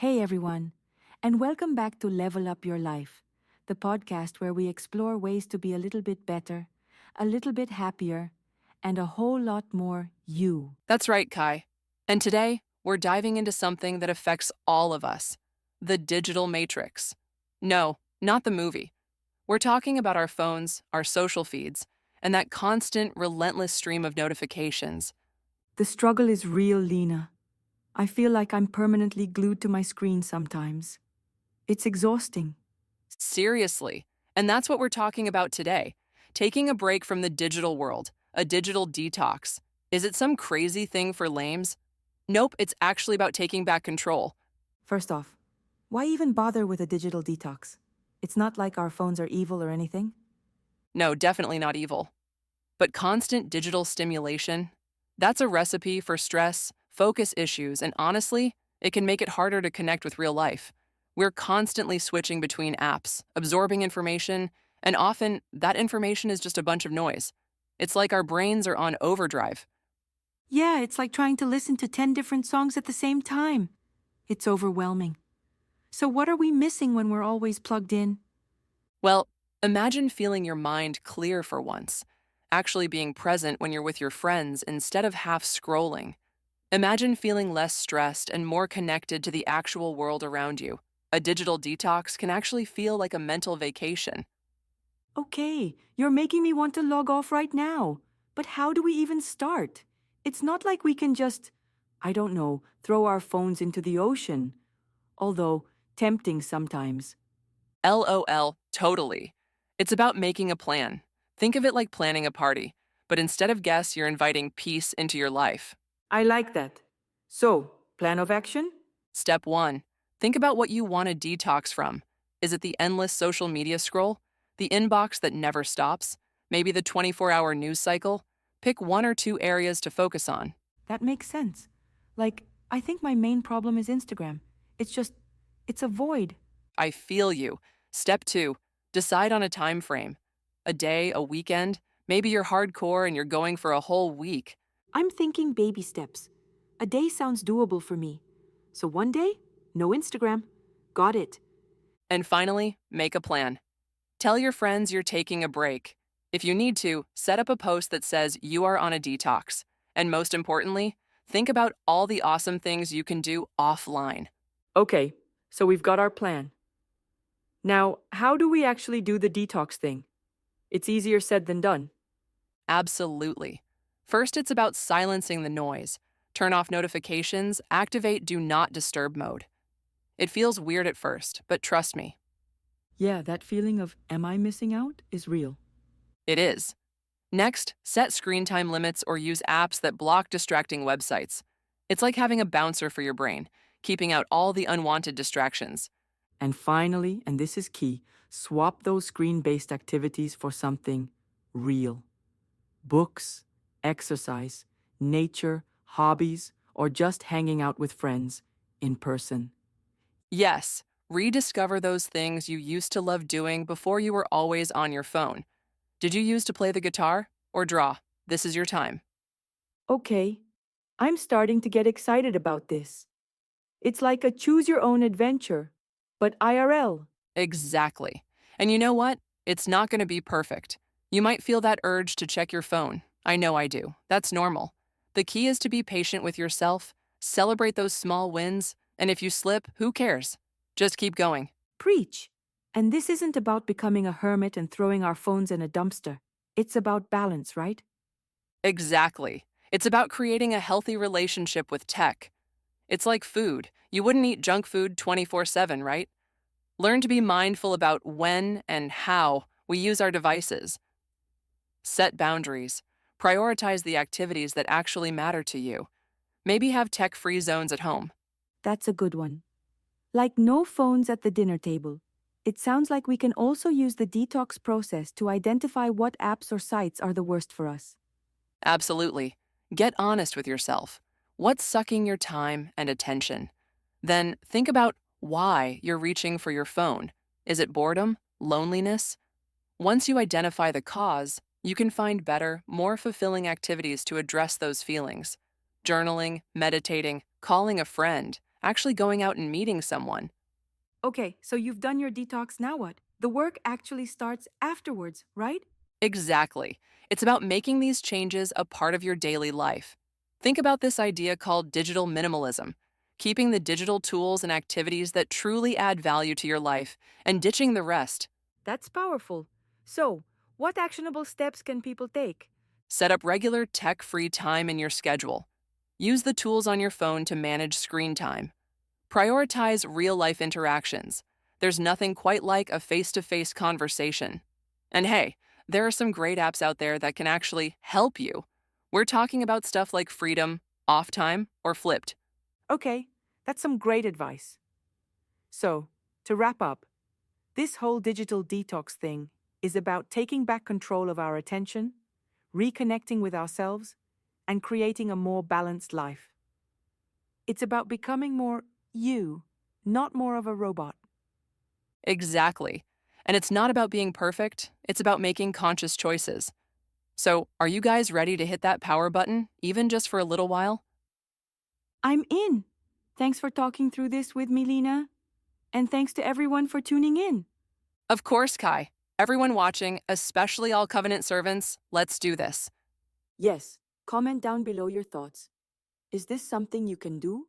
Hey everyone, and welcome back to Level Up Your Life, the podcast where we explore ways to be a little bit better, a little bit happier, and a whole lot more you. That's right, Kai. And today, we're diving into something that affects all of us, the digital matrix. No, not the movie. We're talking about our phones, our social feeds, and that constant, relentless stream of notifications. The struggle is real, Lena. I feel like I'm permanently glued to my screen sometimes. It's exhausting. Seriously. And that's what we're talking about today, taking a break from the digital world, a digital detox. Is it some crazy thing for lames? Nope, it's actually about taking back control. First off, why even bother with a digital detox? It's not like our phones are evil or anything. No, definitely not evil. But constant digital stimulation, that's a recipe for stress, focus issues, and honestly, it can make it harder to connect with real life. We're constantly switching between apps, absorbing information, and often that information is just a bunch of noise. It's like our brains are on overdrive. Yeah, it's like trying to listen to 10 different songs at the same time. It's overwhelming. So, what are we missing when we're always plugged in? Well, imagine feeling your mind clear for once, actually being present when you're with your friends instead of half scrolling. Imagine feeling less stressed and more connected to the actual world around you. A digital detox can actually feel like a mental vacation. Okay, you're making me want to log off right now. But how do we even start? It's not like we can just, I don't know, throw our phones into the ocean. Although, tempting sometimes. LOL, totally. It's about making a plan. Think of it like planning a party, but instead of guests, you're inviting peace into your life. I like that. So, plan of action? Step 1. Think about what you want to detox from. Is it the endless social media scroll? The inbox that never stops? Maybe the 24-hour news cycle? Pick one or two areas to focus on. That makes sense. Like, I think my main problem is Instagram. It's just, it's a void. I feel you. Step 2. Decide on a time frame. A day, a weekend? Maybe you're hardcore and you're going for a whole week. I'm thinking baby steps. A day sounds doable for me. So one day, no Instagram. Got it. And finally, make a plan. Tell your friends you're taking a break. If you need to, set up a post that says you are on a detox. And most importantly, think about all the awesome things you can do offline. Okay, so we've got our plan. Now, how do we actually do the detox thing? It's easier said than done. Absolutely. First, it's about silencing the noise. Turn off notifications, activate Do Not Disturb mode. It feels weird at first, but trust me, Yeah, that feeling of am I missing out is real. it is. Next, set screen time limits or use apps that block distracting websites. It's like having a bouncer for your brain, keeping out all the unwanted distractions. And finally, and this is key, swap those screen based activities for something real. Books, exercise, nature, hobbies, or just hanging out with friends in person. Yes, rediscover those things you used to love doing before you were always on your phone. Did you used to play the guitar or draw? This is your time. Okay, I'm starting to get excited about this. It's like a choose your own adventure, but IRL. Exactly. And you know what? It's not going to be perfect. You might feel that urge to check your phone. I know I do. That's normal. The key is to be patient with yourself, celebrate those small wins, and if you slip, who cares? Just keep going. Preach. And this isn't about becoming a hermit and throwing our phones in a dumpster. It's about balance, right? Exactly. It's about creating a healthy relationship with tech. It's like food. You wouldn't eat junk food 24/7, right? Learn to be mindful about when and how we use our devices. Set boundaries. Prioritize the activities that actually matter to you. Maybe have tech-free zones at home. That's a good one. Like no phones at the dinner table. It sounds like we can also use the detox process to identify what apps or sites are the worst for us. Absolutely. Get honest with yourself. What's sucking your time and attention? Then think about why you're reaching for your phone. Is it boredom? Loneliness? Once you identify the cause, you can find better, more fulfilling activities to address those feelings. Journaling, meditating, calling a friend, actually going out and meeting someone. Okay, so you've done your detox, now what? The work actually starts afterwards, right? Exactly. It's about making these changes a part of your daily life. Think about this idea called digital minimalism, keeping the digital tools and activities that truly add value to your life and ditching the rest. That's powerful. So, what actionable steps can people take? Set up regular tech free time in your schedule. Use the tools on your phone to manage screen time. Prioritize real life interactions. There's nothing quite like a face to face conversation. And hey, there are some great apps out there that can actually help you. We're talking about stuff like Freedom, Off Time, or Flipped. Okay, that's some great advice. So, to wrap up, this whole digital detox thing is about taking back control of our attention, reconnecting with ourselves, and creating a more balanced life. It's about becoming more you, not more of a robot. Exactly. And it's not about being perfect, it's about making conscious choices. So, are you guys ready to hit that power button, even just for a little while? I'm in. Thanks for talking through this with me, Lena. And thanks to everyone for tuning in. Of course, Kai. Everyone watching, especially all covenant servants, let's do this. Yes, comment down below your thoughts. Is this something you can do?